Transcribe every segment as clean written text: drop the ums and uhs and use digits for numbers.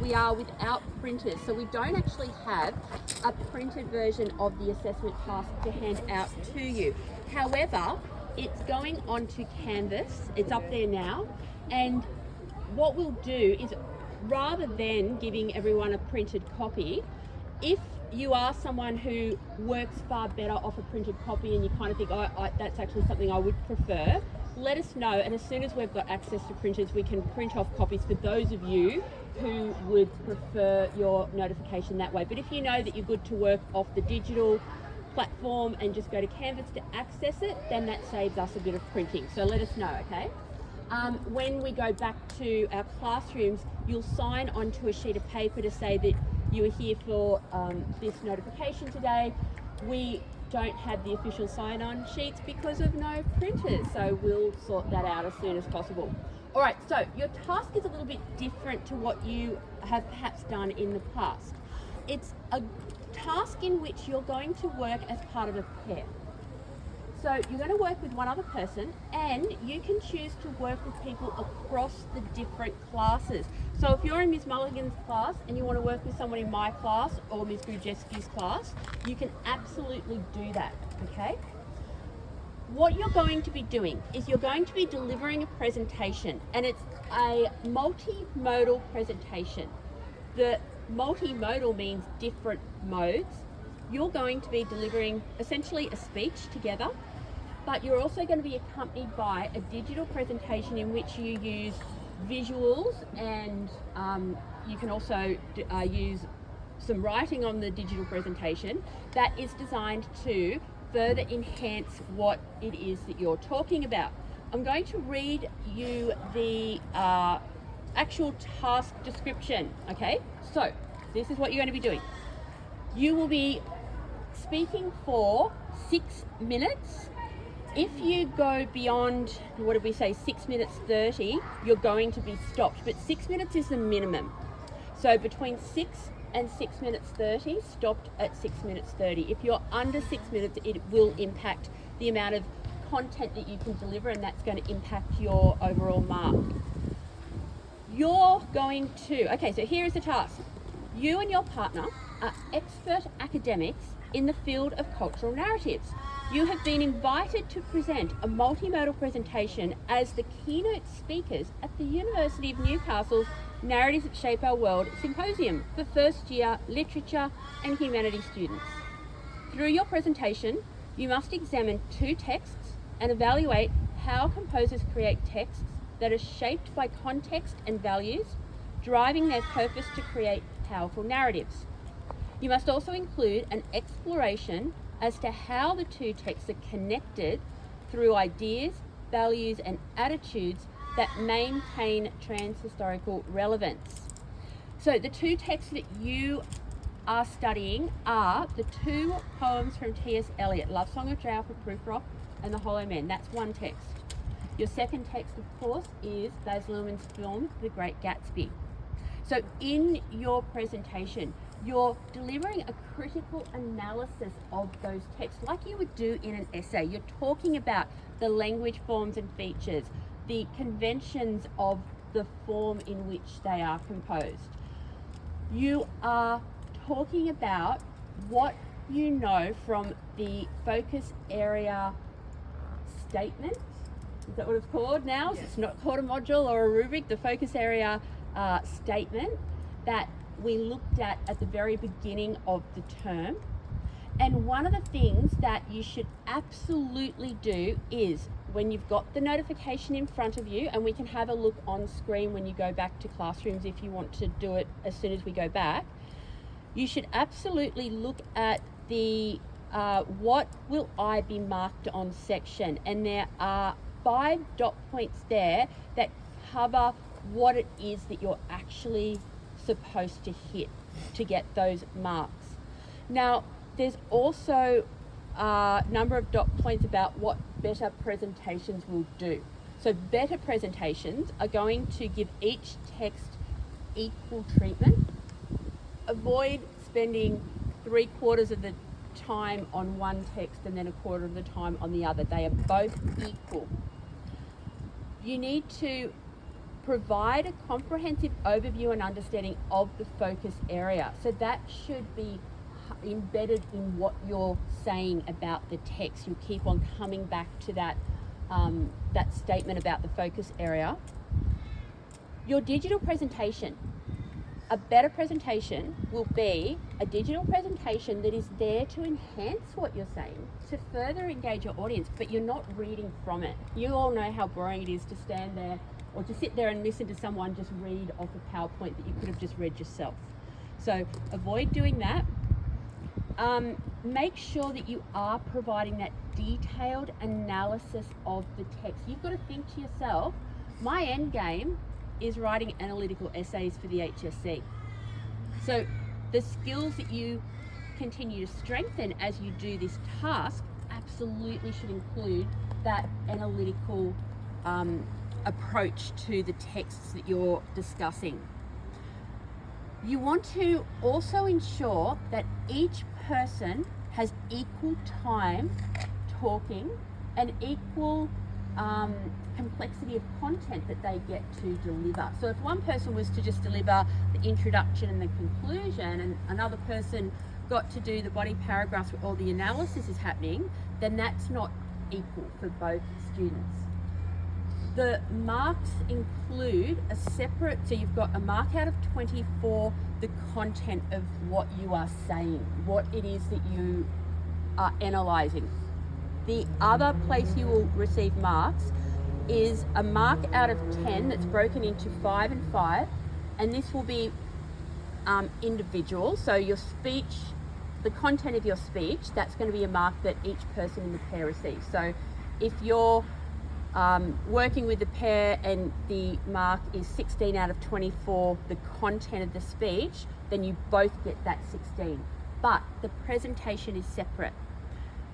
we are without printers. So we don't actually have a printed version of the assessment task to hand out to you. However, it's going onto Canvas. It's up there now. And what we'll do is, rather than giving everyone a printed copy, if you are someone who works far better off a printed copy and you kind of think, that's actually something I would prefer, let us know, and as soon as we've got access to printers, we can print off copies for those of you who would prefer your notification that way. But if you know that you're good to work off the digital platform and just go to Canvas to access it, then that saves us a bit of printing. So let us know, okay? When we go back to our classrooms, you'll sign onto a sheet of paper to say that you are here for this notification today. We don't have the official sign-on sheets because of no printers, so we'll sort that out as soon as possible. All right, so your task is a little bit different to what you have perhaps done in the past. It's a task in which you're going to work as part of a pair. So you're going to work with one other person, and you can choose to work with people across the different classes. So if you're in Ms. Mulligan's class and you want to work with someone in my class or Ms. Gruszewski's class, you can absolutely do that, okay? What you're going to be doing is you're going to be delivering a presentation, and it's a multimodal presentation. The multimodal means different modes. You're going to be delivering essentially a speech together, but you're also going to be accompanied by a digital presentation in which you use visuals, and you can also use some writing on the digital presentation that is designed to further enhance what it is that you're talking about. I'm going to read you the actual task description, okay? So this is what you're going to be doing. You will be speaking for 6 minutes. If you go beyond, what did we say, 6 minutes 30, you're going to be stopped, but 6 minutes is the minimum. So between 6 and 6 minutes 30, stopped at 6 minutes 30. If you're under 6 minutes, it will impact the amount of content that you can deliver, and that's going to impact your overall mark. You're going to, okay, so here is the task. You and your partner are expert academics in the field of cultural narratives. You have been invited to present a multimodal presentation as the keynote speakers at the University of Newcastle's Narratives That Shape Our World Symposium for first year literature and humanities students. Through your presentation, you must examine 2 texts and evaluate how composers create texts that are shaped by context and values, driving their purpose to create powerful narratives. You must also include an exploration as to how the 2 texts are connected through ideas, values, and attitudes that maintain transhistorical relevance. So the 2 texts that you are studying are the 2 poems from T.S. Eliot, Love Song of J. Alfred Prufrock and The Hollow Men. That's one text. Your second text, of course, is Baz Luhrmann's film, The Great Gatsby. So in your presentation, you're delivering a critical analysis of those texts like you would do in an essay. You're talking about the language forms and features, the conventions of the form in which they are composed. You are talking about what you know from the focus area statement. Is that what it's called now? Yes. It's not called a module or a rubric. The focus area statement that we looked at the very beginning of the term. And one of the things that you should absolutely do is, when you've got the notification in front of you, and we can have a look on screen when you go back to classrooms if you want to do it as soon as we go back, you should absolutely look at the what will I be marked on section. And there are 5 dot points there that cover what it is that you're actually supposed to hit to get those marks. Now, there's also a number of dot points about what better presentations will do. So better presentations are going to give each text equal treatment. Avoid spending 3/4 of the time on one text and then 1/4 of the time on the other. They are both equal. You need to Provide a comprehensive overview and understanding of the focus area. So that should be embedded in what you're saying about the text. You'll keep on coming back to that, that statement about the focus area. Your digital presentation. A better presentation will be a digital presentation that is there to enhance what you're saying, to further engage your audience, but you're not reading from it. You all know how boring it is to stand there or to sit there and listen to someone just read off a PowerPoint that you could have just read yourself. So avoid doing that. Make sure that you are providing that detailed analysis of the text. You've got to think to yourself, my end game is writing analytical essays for the HSC. So the skills that you continue to strengthen as you do this task absolutely should include that analytical approach to the texts that you're discussing. You want to also ensure that each person has equal time talking and equal complexity of content that they get to deliver. So if one person was to just deliver the introduction and the conclusion, and another person got to do the body paragraphs where all the analysis is happening, then that's not equal for both students. The marks include a separate, so you've got a mark out of 24, the content of what you are saying, what it is that you are analysing. The other place you will receive marks is a mark out of 10 that's broken into 5 and 5, and this will be individual. So your speech, the content of your speech, that's going to be a mark that each person in the pair receives. So if you're working with the pair and the mark is 16 out of 24, the content of the speech, then you both get that 16. But the presentation is separate.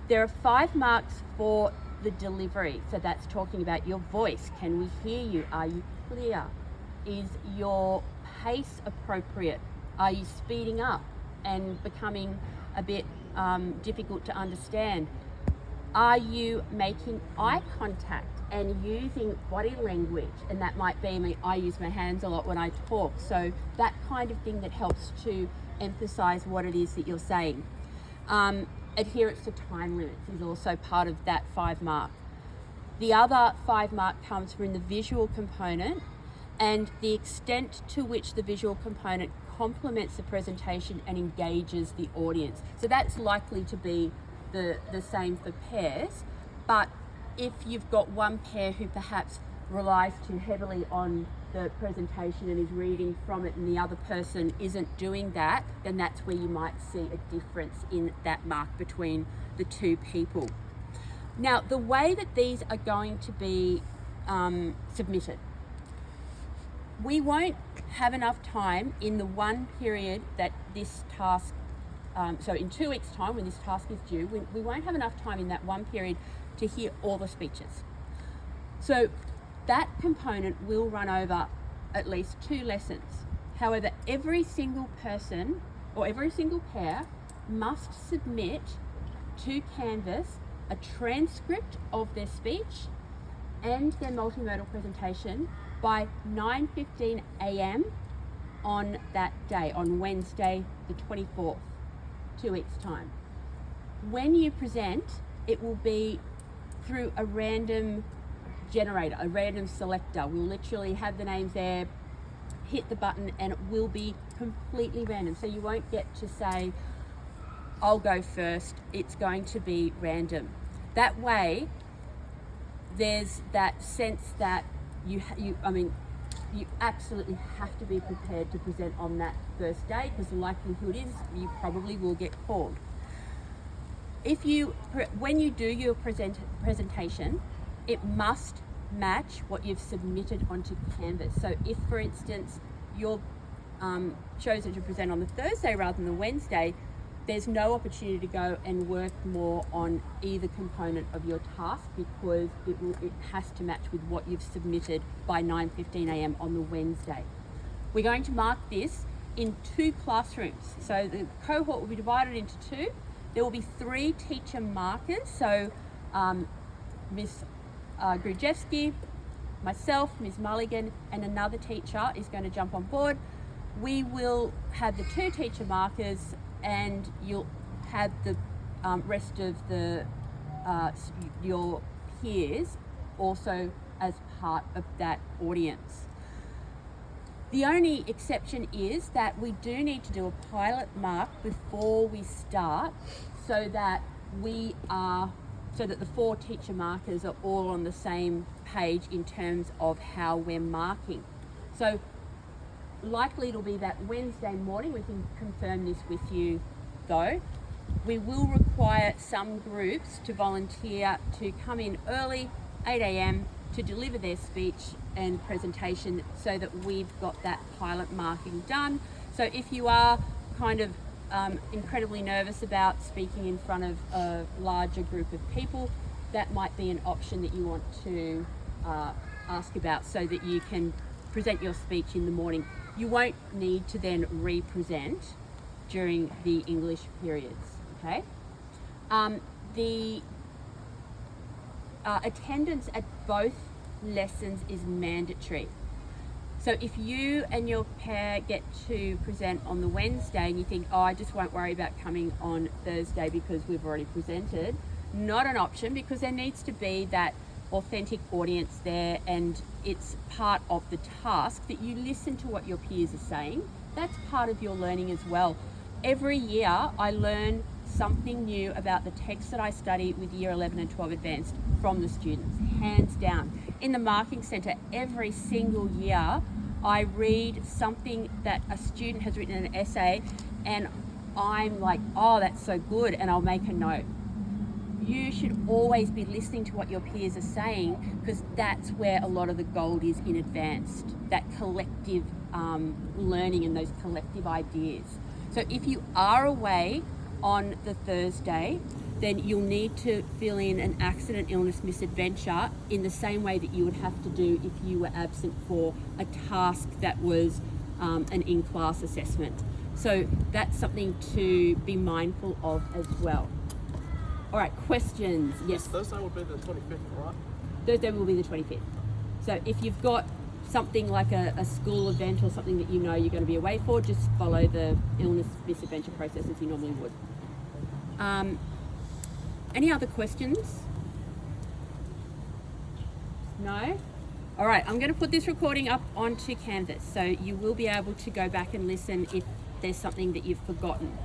There are 5 marks for the delivery. So that's talking about your voice. Can we hear you? Are you clear? Is your pace appropriate? Are you speeding up and becoming a bit difficult to understand? Are you making eye contact and using body language? And that might be, I use my hands a lot when I talk. So that kind of thing that helps to emphasize what it is that you're saying. Adherence to time limits is also part of that 5 mark. The other 5 mark comes from the visual component and the extent to which the visual component complements the presentation and engages the audience. So that's likely to be the same for pairs, but if you've got one pair who perhaps relies too heavily on the presentation and is reading from it and the other person isn't doing that, then that's where you might see a difference in that mark between the two people. Now, the way that these are going to be submitted, we won't have enough time in the one period that this task, so in 2 weeks' time when this task is due, we won't have enough time in that one period to hear all the speeches. So that component will run over at least 2 lessons. However, every single person or every single pair must submit to Canvas a transcript of their speech and their multimodal presentation by 9:15 a.m. on that day, on Wednesday the 24th, 2 weeks' time. When you present, it will be through a random generator, a random selector. We'll literally have the names there, hit the button, and it will be completely random. So you won't get to say, I'll go first. It's going to be random. That way, there's that sense that you absolutely have to be prepared to present on that first day, because the likelihood is you probably will get called. When you do your presentation, it must match what you've submitted onto Canvas. So if, for instance, you're chosen to present on the Thursday rather than the Wednesday, there's no opportunity to go and work more on either component of your task, because it has to match with what you've submitted by 9:15 a.m. on the Wednesday. We're going to mark this in 2 classrooms. So the cohort will be divided into 2. There will be 3 teacher markers. So Ms. Grujewski, myself, Ms. Mulligan, and another teacher is going to jump on board. We will have the 2 teacher markers, and you'll have the rest of the your peers also as part of that audience. The only exception is that we do need to do a pilot mark before we start, so that the 4 teacher markers are all on the same page in terms of how we're marking. So likely it'll be that Wednesday morning. We can confirm this with you though. We will require some groups to volunteer to come in early, 8 a.m, to deliver their speech and presentation, so that we've got that pilot marking done. So if you are kind of incredibly nervous about speaking in front of a larger group of people, that might be an option that you want to ask about, so that you can present your speech in the morning. You won't need to then re-present during the English periods, okay? The attendance at both lessons is mandatory. So if you and your pair get to present on the Wednesday and you think, oh, I just won't worry about coming on Thursday because we've already presented, not an option, because there needs to be that authentic audience there, and it's part of the task that you listen to what your peers are saying. That's part of your learning as well. Every year I learn something new about the text that I study with Year 11 and 12 Advanced from the students, hands down. In the Marking Centre, every single year I read something that a student has written in an essay, and I'm like, oh, that's so good, and I'll make a note. You should always be listening to what your peers are saying, because that's where a lot of the gold is in Advanced, that collective learning and those collective ideas. So if you are away on the Thursday, then you'll need to fill in an accident, illness, misadventure in the same way that you would have to do if you were absent for a task that was an in-class assessment. So that's something to be mindful of as well. All right, questions? Yes. Thursday will be the 25th, right? Thursday will be the 25th. So if you've got something like a school event or something that you know you're going to be away for, just follow the illness misadventure process as you normally would. Any other questions? No? All right, I'm going to put this recording up onto Canvas, so you will be able to go back and listen if there's something that you've forgotten.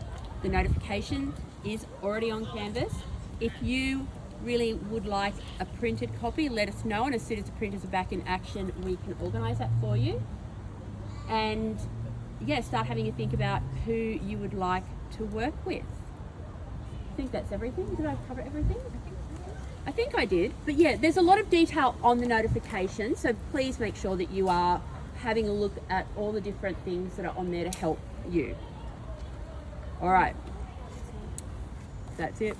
The notification is already on Canvas. If you really would like a printed copy, let us know, and as soon as the printers are back in action, we can organise that for you. And yeah, start having a think about who you would like to work with. I think that's everything. Did I cover everything? I think I did. But yeah, there's a lot of detail on the notification, so please make sure that you are having a look at all the different things that are on there to help you. All right. That's it.